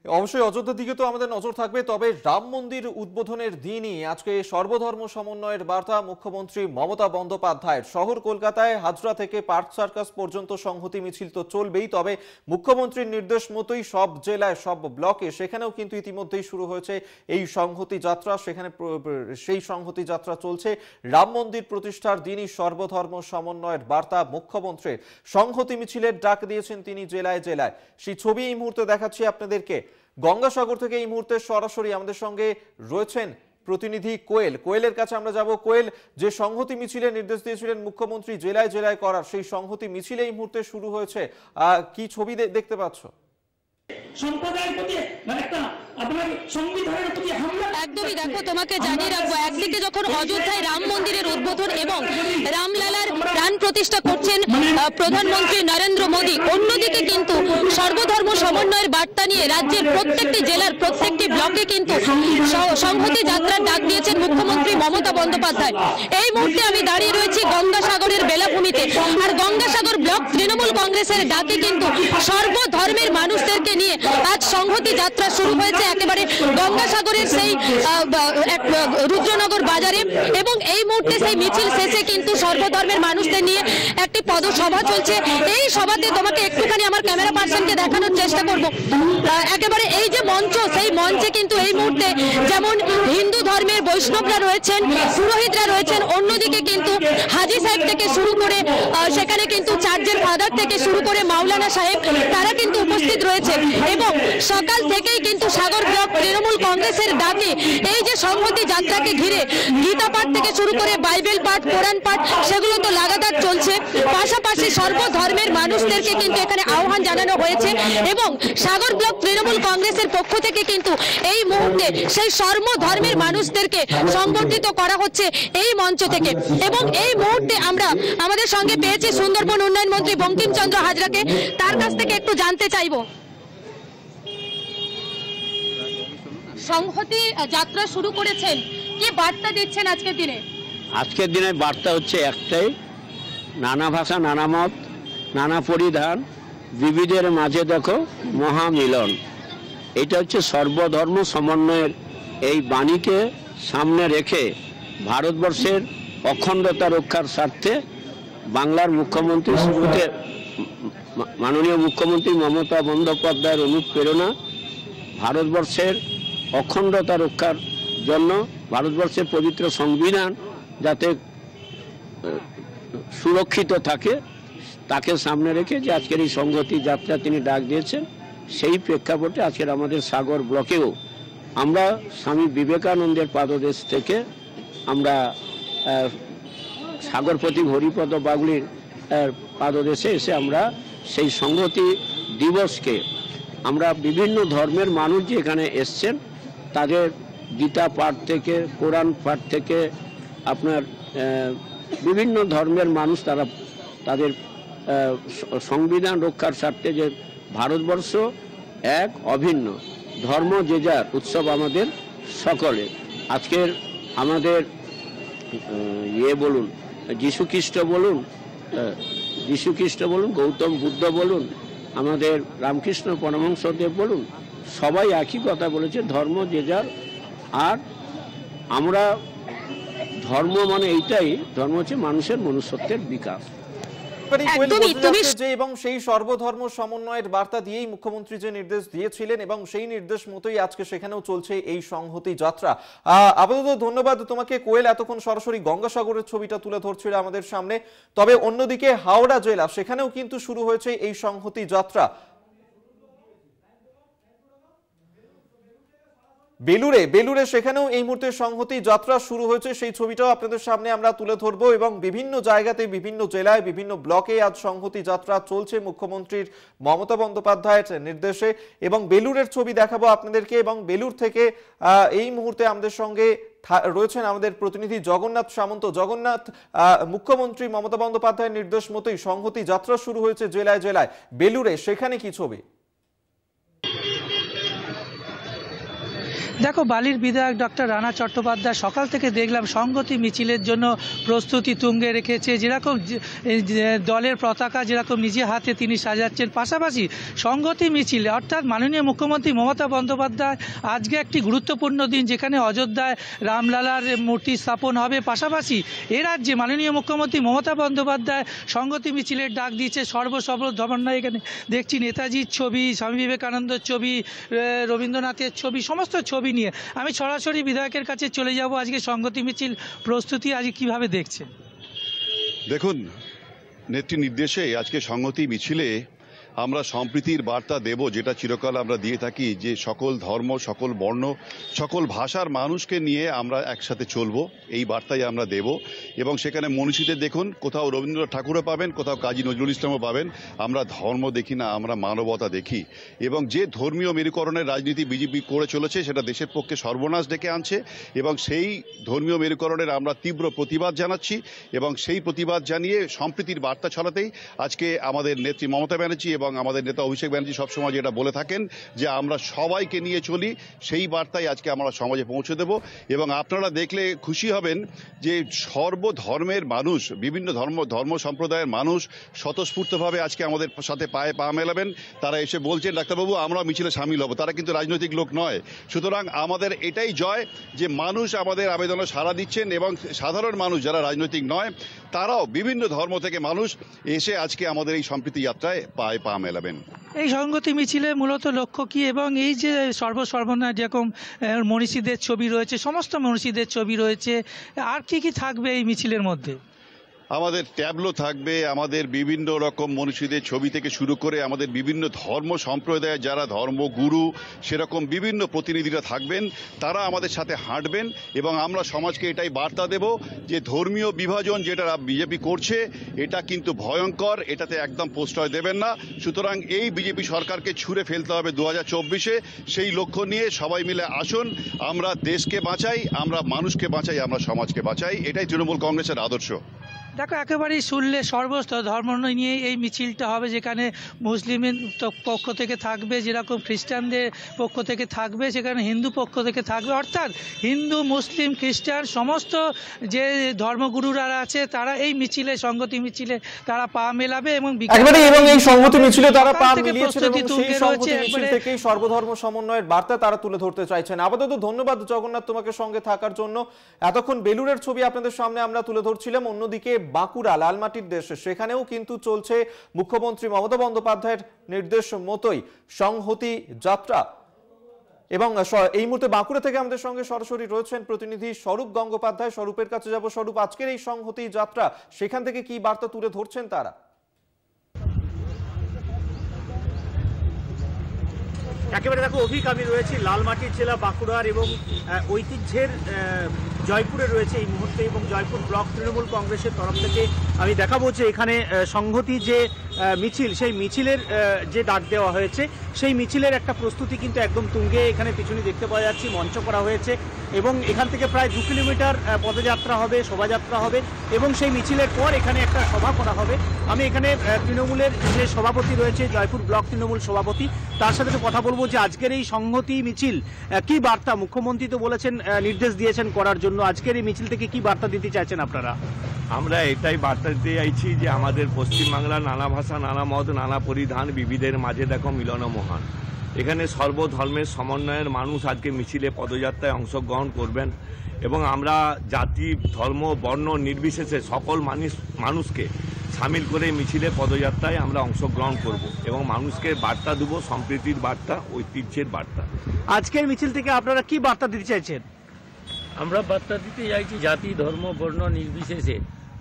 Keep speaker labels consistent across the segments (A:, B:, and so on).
A: অবশ্যই অযোধ্যার দিকে তো আমাদের নজর থাকবে, তবে রাম মন্দির উদ্বোধনের দিনই আজকে সর্বধর্ম সমন্বয়ের বার্তা মুখ্যমন্ত্রী মমতা বন্দ্যোপাধ্যায়ের। শহর কলকাতায় হাজরা থেকে পার্ক সার্কাস পর্যন্ত সংহতি মিছিল তো চলবেই, তবে মুখ্যমন্ত্রীর নির্দেশ মতোই সব জেলায় সব ব্লকে সেখানেও কিন্তু ইতিমধ্যেই শুরু হয়েছে এই সংহতি যাত্রা। সেখানে সেই সংহতি যাত্রা চলছে। রাম মন্দির প্রতিষ্ঠার দিনই সর্বধর্ম সমন্বয়ের বার্তা মুখ্যমন্ত্রীর। সংহতি মিছিলের ডাক দিয়েছেন তিনি জেলায় জেলায়। সেই ছবি এই মুহূর্তে দেখাচ্ছি আপনাদেরকে। গঙ্গাসাগর থেকে এই মুহূর্তে সরাসরি আমাদের সঙ্গে রয়েছেন প্রতিনিধি কোয়েল। কোয়েলের কাছে আমরা যাব। কোয়েল, যে সংহতি মিছিলের নির্দেশ দিয়েছিলেন মুখ্যমন্ত্রী জেলায় জেলায় করার, সেই সংহতি মিছিল এই মুহূর্তে শুরু হয়েছে, কি ছবি দেখতে পাচ্ছ?
B: সম্প্রদায়ের প্রতি একটা আপনার সংবিধানের প্রতি হামলা।
C: একদমই, দেখো তোমাকে জানিয়ে রাখবো, একদিকে যখন অযোধ্যায় রাম মন্দিরের উদ্বোধন এবং রামলালার প্রাণ প্রতিষ্ঠা করছেন প্রধানমন্ত্রী নরেন্দ্র মোদী, অন্যদিকে কিন্তু সর্বধর্ম সমন্বয়ের বার্তা নিয়ে রাজ্যের প্রত্যেকটি জেলার প্রত্যেকটি ব্লকে কিন্তু সংহতি যাত্রার ডাক দিয়েছেন মুখ্যমন্ত্রী মমতা বন্দ্যোপাধ্যায়। এই মুহূর্তে আমি দাঁড়িয়ে রয়েছি গঙ্গাসাগরের বেলাভূমিতে, আর গঙ্গাসাগর ব্লক তৃণমূল কংগ্রেসের ডাকে কিন্তু সর্বধর্মের মানুষদেরকে নিয়ে আজ সংহতি যাত্রা শুরু হয়েছে একেবারে গঙ্গাসাগরের সেই রুদ্রনগর বাজারে। এবং এই মুহূর্তে সেই মিছিল শেষে কিন্তু সর্বধর্মের মানুষদের নিয়ে একটি পদসভা চলছে। এই সভাতে তোমাকে একটুখানি আমার ক্যামেরা পার্সনকে দেখানোর চেষ্টা করব। একেবারে এই যে মঞ্চ, সেই মঞ্চে কিন্তু এই মুহূর্তে যেমন হিন্দু ধর্মের বৈষ্ণবরা রয়েছেন, পুরোহিতরা রয়েছেন, অন্যদিকে কিন্তু হাজি সাহেব থেকে শুরু করে সেখানে কিন্তু চার্চের ফাদার থেকে শুরু করে মাওলানা সাহেব, তারা কিন্তু উপস্থিত রয়েছে। এবং সকাল থেকেই কিন্তু সাগর ব্লক তৃণমূল কংগ্রেসের ডাকে এই যে সংহতি যাত্রাকে ঘিরে গীতা পাঠ থেকে শুরু করে বাইবেল পাঠ, কোরআন পাঠ, সেগুলো তো লাগাতার চলছে। পাশাপাশি সর্বধর্মের মানুষদেরকে কিন্তু এখানে আহ্বান জানানো হয়েছে এবং সাগর ব্লক তৃণমূল কংগ্রেসের পক্ষ থেকে কিন্তু এই মুহূর্তে সেই সর্বধর্মের মানুষদেরকে সংগঠিত করা হচ্ছে এই মঞ্চ থেকে। এবং এই মুহূর্তে আমরা আমাদের সঙ্গে পেয়েছি সুন্দরবন উন্নয়ন মন্ত্রী বঙ্কিমচন্দ্র হাজরাকে। তার কাছ থেকে একটু জানতে চাইব, সংহতি যাত্রা শুরু করেছেন, কি বার্তা দিচ্ছেন আজকের দিনে?
D: আজকের দিনে বার্তা হচ্ছে একটাই, নানা ভাষা, নানা মত, নানা পরিধান, বিবিধের মাঝে দেখো মহামিলন। এটা হচ্ছে সর্বধর্ম সমন্বয়ের এই বাণীকে সামনে রেখে ভারতবর্ষের অখণ্ডতা রক্ষার স্বার্থে বাংলার মুখ্যমন্ত্রী মাননীয় মুখ্যমন্ত্রী মমতা বন্দ্যোপাধ্যায়ের অনুপ্রেরণা, ভারতবর্ষের অখণ্ডতা রক্ষার জন্য ভারতবর্ষের পবিত্র সংবিধান যাতে সুরক্ষিত থাকে, তাকে সামনে রেখে যে আজকের এই সংহতি যাত্রা তিনি ডাক দিয়েছেন, সেই প্রেক্ষাপটে আজকের আমাদের সাগর ব্লকেও আমরা স্বামী বিবেকানন্দের পাদদেশ থেকে আমরা সাগরপতি হরিপদ বাগুলির পাদদেশে এসে আমরা সেই সংহতি দিবসকে আমরা বিভিন্ন ধর্মের মানুষ যে এখানে এসছেন তাদের গীতা পাঠ থেকে, কোরআন পাঠ থেকে, আপনার বিভিন্ন ধর্মের মানুষ তারা তাদের সংবিধান রক্ষার স্বার্থে যে ভারতবর্ষ এক অভিন্ন, ধর্ম যে যার, উৎসব আমাদের সকলের। আজকের আমাদের বলুন যীশু খ্রিস্ট বলুন, গৌতম বুদ্ধ বলুন, আমাদের রামকৃষ্ণ পরমহংসদেব বলুন, সবাই একই কথা বলেছে, ধর্ম যে যার। আর আমরা ধর্ম মানে এইটাই, ধর্ম হচ্ছে মানুষের মনুষ্যত্বের বিকাশ।
A: এবং সেই সর্বধর্ম সমন্বয়ের বার্তা দিয়েই মুখ্যমন্ত্রী যে নির্দেশ দিয়েছিলেন এবং সেই নির্দেশ মতোই আজকে সেখানেও চলছে এই সংহতি যাত্রা। আপাতত ধন্যবাদ তোমাকে কোয়েল, এতক্ষণ সরাসরি গঙ্গাসাগরের ছবিটা তুলে ধরছিল আমাদের সামনে। তবে অন্যদিকে হাওড়া জেলা, সেখানেও কিন্তু শুরু হয়েছে এই সংহতি যাত্রা। বেলুরে সেখানেও এই মুহূর্তে সংহতি যাত্রা শুরু হয়েছে, সেই ছবিটাও আপনাদের সামনে আমরা তুলে ধরবো। এবং বিভিন্ন জায়গাতে, বিভিন্ন জেলায়, বিভিন্ন ব্লকে আজ সংহতি যাত্রা চলছে মুখ্যমন্ত্রীর মমতা বন্দ্যোপাধ্যায়ের নির্দেশে। এবং বেলুরের ছবি দেখাবো আপনাদেরকে। এবং বেলুর থেকে এই মুহূর্তে আমাদের সঙ্গে রয়েছেন আমাদের প্রতিনিধি জগন্নাথ সামন্ত। জগন্নাথ, মুখ্যমন্ত্রী মমতা বন্দ্যোপাধ্যায়ের নির্দেশ মতোই সংহতি যাত্রা শুরু হয়েছে জেলায় জেলায়, বেলুরে সেখানে কি ছবি?
E: দেখো, বালির বিধায়ক ডক্টর রানা চট্টোপাধ্যায় সকাল থেকে দেখলাম সংহতি মিছিলের জন্য প্রস্তুতি তুঙ্গে রেখেছে। যেরকম দলের পতাকা যেরকম নিজে হাতে তিনি সাজাচ্ছেন, পাশাপাশি সংহতি মিছিলে অর্থাৎ মাননীয় মুখ্যমন্ত্রী মমতা বন্দ্যোপাধ্যায় আজকে একটি গুরুত্বপূর্ণ দিন, যেখানে অযোধ্যায় রামলালার মূর্তি স্থাপন হবে। পাশাপাশি এ রাজ্যে মাননীয় মুখ্যমন্ত্রী মমতা বন্দ্যোপাধ্যায় সংহতি মিছিলের ডাক দিয়েছে সর্বধর্মায়। এখানে দেখছি নেতাজির ছবি, স্বামী বিবেকানন্দের ছবি, রবীন্দ্রনাথের ছবি, সমস্ত ছবি নিয়ে। আমি সরাসরি বিধায়কের কাছে চলে যাব। আজকে সংহতি মিছিল প্রস্তুতি আজকে কিভাবে দেখছেন?
F: দেখুন, নেত্রী নির্দেশে আজকে সংহতি মিছিলে আমরা সম্প্রীতির বার্তা দেব, যেটা চিরকাল আমরা দিয়ে থাকি, যে সকল ধর্ম, সকল বর্ণ, সকল ভাষার মানুষকে নিয়ে আমরা একসাথে চলবো, এই বার্তাই আমরা দেব। এবং সেখানে মনীষীদের দেখুন, কোথাও রবীন্দ্রনাথ ঠাকুরও পাবেন, কোথাও কাজী নজরুল ইসলামও পাবেন। আমরা ধর্ম দেখি না, আমরা মানবতা দেখি। এবং যে ধর্মীয় মেরুকরণের রাজনীতি বিজেপি করে চলেছে, সেটা দেশের পক্ষে সর্বনাশ ডেকে আনছে। এবং সেই ধর্মীয় মেরুকরণের আমরা তীব্র প্রতিবাদ জানাচ্ছি। এবং সেই প্রতিবাদ জানিয়ে সম্প্রীতির বার্তা ছড়াতেই আজকে আমাদের নেত্রী মমতা ব্যানার্জি এবং আমাদের নেতা অভিষেক ব্যানার্জি সবসময় যেটা বলে থাকেন, যে আমরা সবাইকে নিয়ে চলি, সেই বার্তাই আজকে আমরা সমাজে পৌঁছে দেব। এবং আপনারা দেখলে খুশি হবেন যে সর্বধর্মের মানুষ, বিভিন্ন ধর্ম সম্প্রদায়ের মানুষ স্বতঃস্ফূর্তভাবে আজকে আমাদের সাথে পায়ে পা মেলাবেন। তারা এসে বলছেন, ডাক্তারবাবু আমরা মিছিলে সামিল হব। তারা কিন্তু রাজনৈতিক লোক নয়। সুতরাং আমাদের এটাই জয় যে মানুষ আমাদের আবেদনে সাড়া দিচ্ছেন, এবং সাধারণ মানুষ যারা রাজনৈতিক নয়, তারাও বিভিন্ন ধর্ম থেকে মানুষ এসে আজকে আমাদের এই সম্প্রীতি যাত্রায় পায়ে পা মেলাবেন।
E: এই সংগতি মিছিলে মূলত লক্ষ্য কি, এবং এই যে সর্বনাশ যেরকম মনীষীদের ছবি রয়েছে, সমস্ত মনীষীদের ছবি রয়েছে, আর কি কি থাকবে এই মিছিলের মধ্যে?
F: আমাদের ট্যাবলো থাকবে, আমাদের বিভিন্ন রকম মনীষীদের ছবি থেকে শুরু করে আমাদের বিভিন্ন ধর্ম সম্প্রদায়ের যারা ধর্মগুরু, সেরকম বিভিন্ন প্রতিনিধিরা থাকবেন। তারা আমাদের সাথে হাঁটবেন এবং আমরা সমাজকে এটাই বার্তা দেব যে ধর্মীয় বিভাজন যেটা বিজেপি করছে, এটা কিন্তু ভয়ঙ্কর, এটাতে একদম প্রশ্রয় দেবেন না। সুতরাং এই বিজেপি সরকারকে ছুঁড়ে ফেলতে হবে 2024-এ। সেই লক্ষ্য নিয়ে সবাই মিলে আসুন, আমরা দেশকে বাঁচাই, আমরা মানুষকে বাঁচাই, আমরা সমাজকে বাঁচাই। এটাই তৃণমূল কংগ্রেসের আদর্শ।
E: দেখো, একেবারেই শুনলে সর্বস্ত ধর্ম নিয়ে এই মিছিলটা হবে, যেখানে মুসলিমের পক্ষ থেকে থাকবে, যেরকম খ্রিস্টানদের পক্ষ থেকে থাকবে, সেখানে হিন্দু পক্ষ থেকে থাকবে। অর্থাৎ হিন্দু, মুসলিম, খ্রিস্টান সমস্ত যে ধর্মগুরুরা আছে, তারা এই মিছিলে, সংগতি মিছিলে তারা পা মেলাবে। এবং
A: এই সংগতি মিছিলে তারা পা মিলিয়েছেন এবং সেই সংগতি মিছিল থেকেই সর্বধর্ম সমন্বয়ের বার্তা তারা তুলে ধরতে চাইছেন। আপাতত ধন্যবাদ জগন্নাথ তোমাকে সঙ্গে থাকার জন্য। এতক্ষণ বেলুরের ছবি আপনাদের সামনে আমরা তুলে ধরছিলাম। অন্যদিকে বাঁকুড়া, লালমাটির দেশ, সেখানেও কিন্তু চলছে মুখ্যমন্ত্রী মমতা বন্দ্যোপাধ্যায়ের নির্দেশ মতোই সংহতি যাত্রা। এবং এই মুহূর্তে বাঁকুড়া থেকে আমাদের সঙ্গে সরাসরি রয়েছেন প্রতিনিধি স্বরূপ গঙ্গোপাধ্যায়। স্বরূপের কাছে যাব। স্বরূপ, আজকের এই সংহতি যাত্রা, সেখান থেকে কি বার্তা তুলে ধরছেন তারা?
G: একেবারে দেখো অভিক, আমি রয়েছি লালমাটির জেলা বাঁকুড়ার এবং ঐতিহ্যের জয়পুরে রয়েছে এই মুহূর্তে, এবং জয়পুর ব্লক তৃণমূল কংগ্রেসের তরফ থেকে আমি দেখাবো যে এখানে সংহতি যে মিছিল, সেই মিছিলের যে ডাক দেওয়া হয়েছে, সেই মিছিলের একটা প্রস্তুতি কিন্তু একদম তুঙ্গে। এখানে পিছনে দেখতে পাওয়া যাচ্ছে মঞ্চ করা হয়েছে এবং এখান থেকে প্রায় 2 কিলোমিটার পদযাত্রা হবে, শোভাযাত্রা হবে এবং সেই মিছিলের পর এখানে একটা সভা করা হবে। আমি এখানে তৃণমূলের যে সভাপতি রয়েছে, জয়পুর ব্লক তৃণমূল সভাপতি, তার সাথে কথা বলবো যে আজকের এই সংহতি মিছিল কি বার্তা, মুখ্যমন্ত্রী তো বলেছেন, নির্দেশ দিয়েছেন করার জন্য, আজকের এই মিছিল থেকে কি বার্তা দিতে চাইছেন আপনারা?
H: আমরা এটাই বার্তা দিতে চাইছি যে আমাদের পশ্চিমবাংলার নানা ভাষা, নানা মত, নানা পরিধান, বিবিধের মাঝে দেখো মিলন মহান। এখানে সর্বধর্মের সমন্বয়ের মানুষ আজকে মিছিলে পদযাত্রায় অংশগ্রহণ করবেন এবং আমরা জাতি, ধর্ম, বর্ণ নির্বিশেষে সকল মানুষকে সামিল করে মিছিলে পদযাত্রায় আমরা অংশগ্রহণ করব এবং মানুষকে বার্তা দেব, সম্প্রীতির বার্তা, ঐতিহ্যের বার্তা।
G: আজকের মিছিল থেকে আপনারা কি বার্তা দিতে চাইছেন?
I: আমরা বার্তা দিতে চাইছি জাতি, ধর্ম, বর্ণ নির্বিশেষে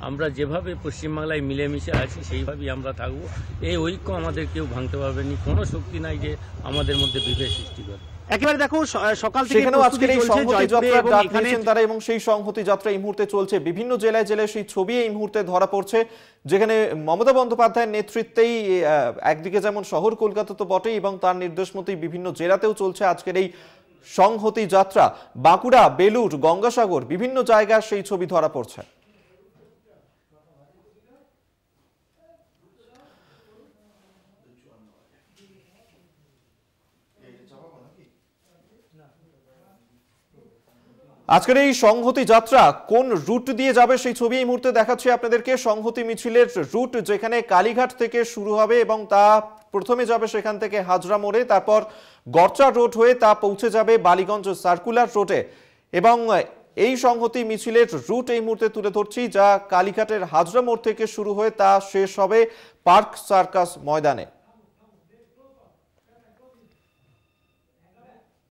I: আমরা যেভাবে পশ্চিমবাংলায় মিলেমিশে আছি সেইভাবেই আমরা থাকবো। এই ঐক্য আমাদের কেউ ভাঙতে পারবে না, কোনো শক্তি নাই যে আমাদের মধ্যে বিভেদ সৃষ্টি করে।
G: একেবারে দেখো সকাল থেকে
A: আজকের এই সংহতি যাত্রা ডাক দিয়েছেন তারা এবং সেই সংহতি যাত্রা এই মুহূর্তে চলছে। বিভিন্ন জেলায় জেলায় সেই ছবি এই মুহূর্তে ধরা পড়ছে, যেখানে মমতা বন্দ্যোপাধ্যায়ের নেতৃত্বেই একদিকে যেমন শহর কলকাতা তো বটেই, এবং তার নির্দেশ মতোই বিভিন্ন জেলাতেও চলছে আজকের এই সংহতি যাত্রা। বাঁকুড়া, বেলুর, গঙ্গাসাগর বিভিন্ন জায়গায় সেই ছবি ধরা পড়ছে। আজকের এই সংহতি যাত্রা কোন রুট দিয়ে যাবে সেই ছবি এই মুহূর্তে দেখাচ্ছি আপনাদেরকে। সংহতি মিছিলের রুট যেখানে কালীঘাট থেকে শুরু হবে এবং তা প্রথমে যাবে সেখান থেকে হাজরা মোড়ে, তারপর গড়চা রোড হয়ে তা পৌঁছে যাবে বালিগঞ্জ সার্কুলার রোডে। এবং এই সংহতি মিছিলের রুট এই মুহূর্তে তুলে ধরছি, যা কালীঘাটের হাজরা মোড় থেকে শুরু হয়ে তা শেষ হবে পার্ক সার্কাস ময়দানে।